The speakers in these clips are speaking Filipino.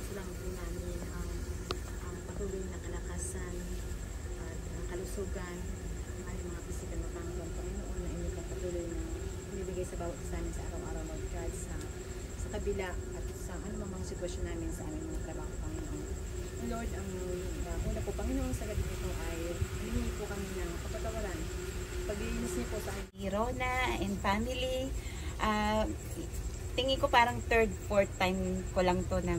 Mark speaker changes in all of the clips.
Speaker 1: Ipagdadasal po namin ang patuloy na kalakasan at kalusugan ng aming mga pisikal na Panginoon, Panginoon, na inyong patuloy na binibigay sa bawat isa namin sa araw-araw, Lord God, sa kabila at sa anumang sitwasyon namin sa aming mga trabaho, Panginoon. Lord, ang una po, Panginoon, sa gabi nito ay humingi po kami ng kapatawaran. Pag-iinis niyo po sa akin. Rona and family, tingin ko parang third, fourth time ko lang to na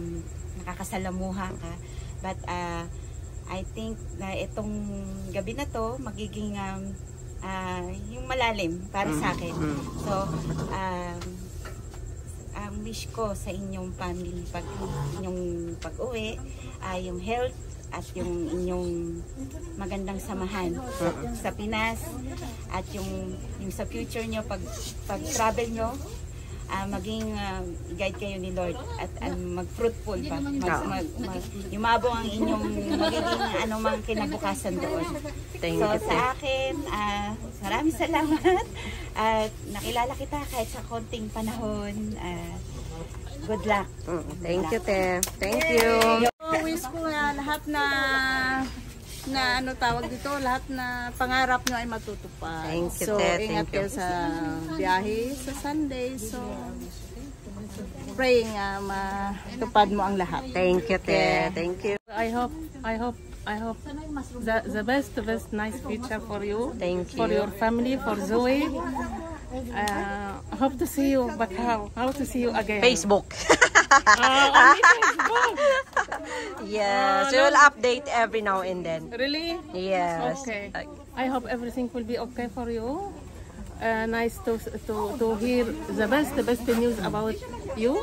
Speaker 1: nakakasalamuha ka. But I think na itong gabi na to magiging yung malalim para sa akin. So, ang wish ko sa inyong family, inyong pag-uwi, yung health at yung inyong magandang samahan sa Pinas at yung sa future nyo pag travel nyo, maging guide kayo ni Lord at mag-fruitful pa, yumabong ang inyong magiging anumang kinabukasan doon. So sa akin, maraming salamat at nakilala kita kahit sa konting panahon. Good luck.
Speaker 2: Thank you, Te. Thank you.
Speaker 3: Wish ko nga lahat na ano tawag dito, lahat na pangarap nyo ay matutupad.
Speaker 2: Thank you,
Speaker 3: so,
Speaker 2: Te.
Speaker 3: ingat kayo sa biyahe sa Sunday. So, praying matupad mo ang lahat.
Speaker 2: Thank you, Te. Thank you.
Speaker 4: I hope the best nice future for you.
Speaker 2: Thank you.
Speaker 4: For your family, for Zoe. Hope to see you, but how to see you again?
Speaker 2: Facebook.
Speaker 4: Only Facebook.
Speaker 2: Yes, we will update every now and then.
Speaker 4: Really?
Speaker 2: Yes.
Speaker 4: Okay. I hope everything will be okay for you. Nice to hear the best news about you,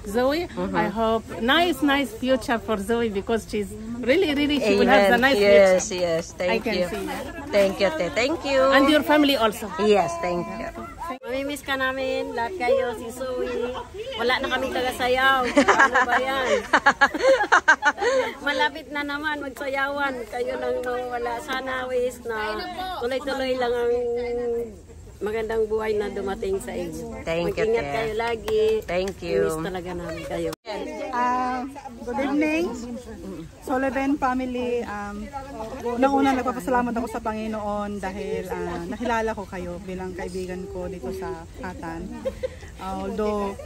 Speaker 4: Zoe. I hope nice future for Zoe because she's really she will have the nice future.
Speaker 2: Yes. Thank you.
Speaker 4: I can see.
Speaker 2: Thank you, Te. Thank you.
Speaker 4: And your family also.
Speaker 2: Yes, thank you.
Speaker 5: Mamimiss ka namin, lahat kayo, si Zoe. Wala na kaming tagasayaw. Ano ba yan? Malapit na naman, magsayawan. Kayo lang mawala. Sana wish na tuloy-tuloy lang ang magandang buhay na dumating sa inyo.
Speaker 2: Thank you,
Speaker 5: Mag-ingat
Speaker 2: Te.
Speaker 5: kayo lagi.
Speaker 2: Thank you.
Speaker 5: Miss talaga namin kayo.
Speaker 3: Good evening, Sullivan family. Unang-una nagpapasalamat ako sa Panginoon dahil nakilala ko kayo bilang kaibigan ko dito sa Atan. Although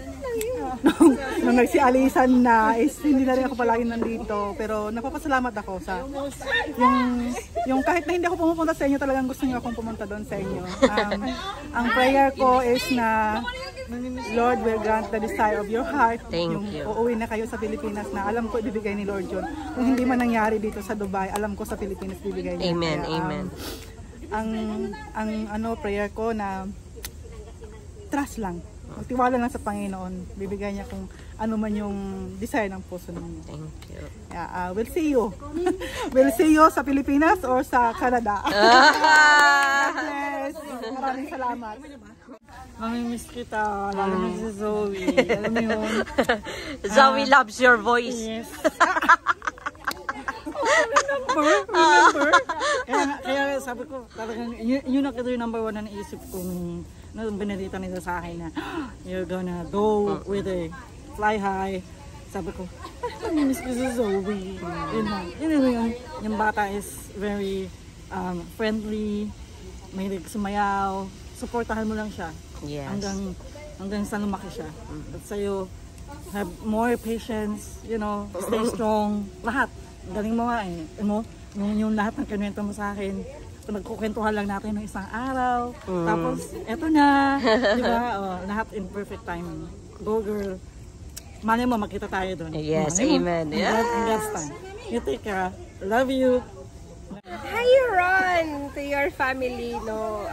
Speaker 3: nung nagsialisan na hindi na rin ako palagi nandito, pero nagpapasalamat ako sa yung kahit na hindi ako pumupunta sa inyo, talagang gusto niyo akong pumunta doon sa inyo. Ang prayer ko is na Lord will grant the desire of your heart.
Speaker 2: Thank you.
Speaker 3: Uuwi na kayo sa Pilipinas na alam ko ibibigay ni Lord yun. Kung hindi man nangyari dito sa Dubai, alam ko sa Pilipinas bibigay niya.
Speaker 2: Amen,
Speaker 3: Kaya,
Speaker 2: amen.
Speaker 3: Ang prayer ko na trust lang. Magtiwala lang sa Panginoon. Bibigay niya kung ano man yung desire ng puso ninyo.
Speaker 2: Thank you.
Speaker 3: Yeah, we'll see you. We'll see you sa Pilipinas or sa Canada. God bless. Maraming salamat.
Speaker 4: Mamimiss kita, lalo na si Zoe. Alam mo yun?
Speaker 2: Zoe loves your voice.
Speaker 4: Yes.
Speaker 3: Remember? Kaya sabi ko, talagang yun ang number one na naisip kong binarita nila sa akin na you're gonna go with a fly high. Sabi ko, mamimiss ko si Zoe. Yung bata is very friendly, mahilig sumayaw. Supportahan mo lang siya.
Speaker 2: Yes.
Speaker 3: Hanggang sa lumaki siya. At sa'yo, have more patience, stay strong. Lahat. Galing mo nga eh. Yung lahat ng kinuwento mo sa akin, nagkukwentuhan lang natin ng isang araw. Tapos, eto na. Diba? Lahat in perfect time. Go girl. Malay mo, makita tayo doon.
Speaker 2: Yes,
Speaker 3: Malay mo.
Speaker 2: amen. Yeah.
Speaker 3: Next time. You take care. Love you.
Speaker 6: Hi Ron, to your family, no,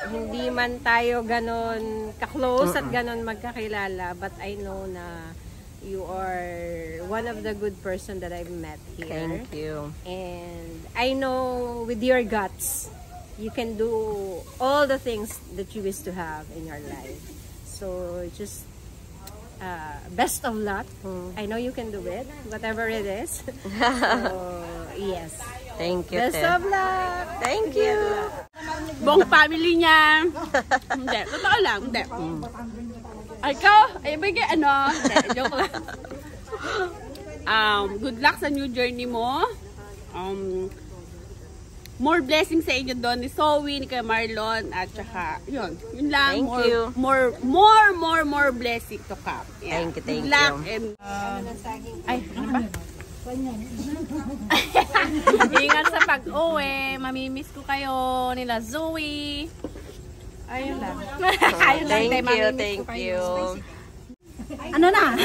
Speaker 6: hindi man tayo ganon ka-close at ganon magkakilala, but I know na you are one of the good person that I've met here.
Speaker 2: Thank you.
Speaker 6: And I know with your guts, you can do all the things that you wish to have in your life. So just best of luck. I know you can do it, whatever it is. So yes.
Speaker 2: Thank you,
Speaker 6: Best
Speaker 2: Te.
Speaker 6: of luck!
Speaker 2: Thank you.
Speaker 4: Buong family niya. Hindi, totoo lang. Hindi. Ikaw, ay bigay ano. Hindi, joke lang.
Speaker 7: Good luck sa new journey mo. More blessings sa inyo doon ni Zoe, ni Kuya Marlon, at saka, yun lang.
Speaker 2: Thank you.
Speaker 7: More blessing to come. Yeah.
Speaker 2: Thank you.
Speaker 7: Good luck and
Speaker 8: Ingat sa pag-uwi. Mamimiss ko kayo nila Zoe. Ayun lang.
Speaker 2: Thank you.
Speaker 6: Ano na?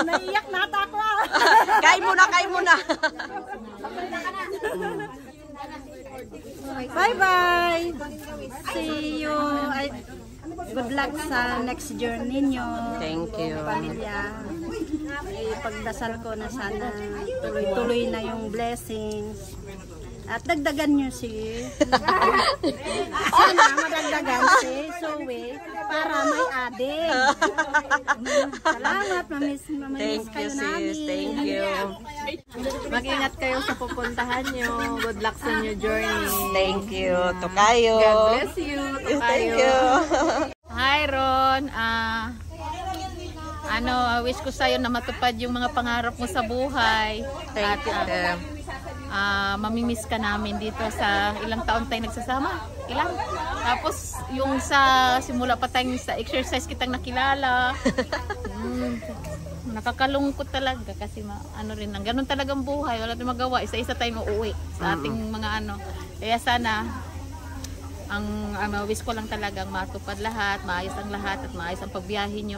Speaker 6: Naiyak na ako.
Speaker 2: Kain muna.
Speaker 6: Bye-bye. See you. Good luck sa next journey nyo.
Speaker 2: Thank you.
Speaker 6: Pamilya. Pagdasal ko na sana tuloy-tuloy na yung blessings. At dagdagan nyo sana madagdagan si Zoe para may adik. Salamat, mamiss
Speaker 2: Thank you,
Speaker 6: kayo
Speaker 2: sis.
Speaker 6: namin.
Speaker 2: Thank you.
Speaker 8: Mag-ingat kayo sa pupuntahan nyo. Good luck sa new journey.
Speaker 2: Thank you. Tokayo.
Speaker 8: God bless you.
Speaker 2: Thank you.
Speaker 8: Hi, Ron. Wish ko sa'yo na matupad yung mga pangarap mo sa buhay.
Speaker 2: Thank you.
Speaker 8: Mamimiss ka namin dito sa ilang taon tayo nagsasama. Ilang? Tapos yung sa simula pa tayong sa exercise kitang nakilala. Nakakalungkot talaga kasi rin lang. Ganun talagang buhay. Wala tayong magawa. Isa-isa tayong uuwi sa ating mga Kaya sana ang wish ko lang talagang matupad lahat, maayos ang lahat at maayos ang pagbiyahe nyo.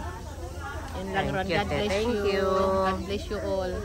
Speaker 8: Yun lang, Ron. God bless you. God bless you all.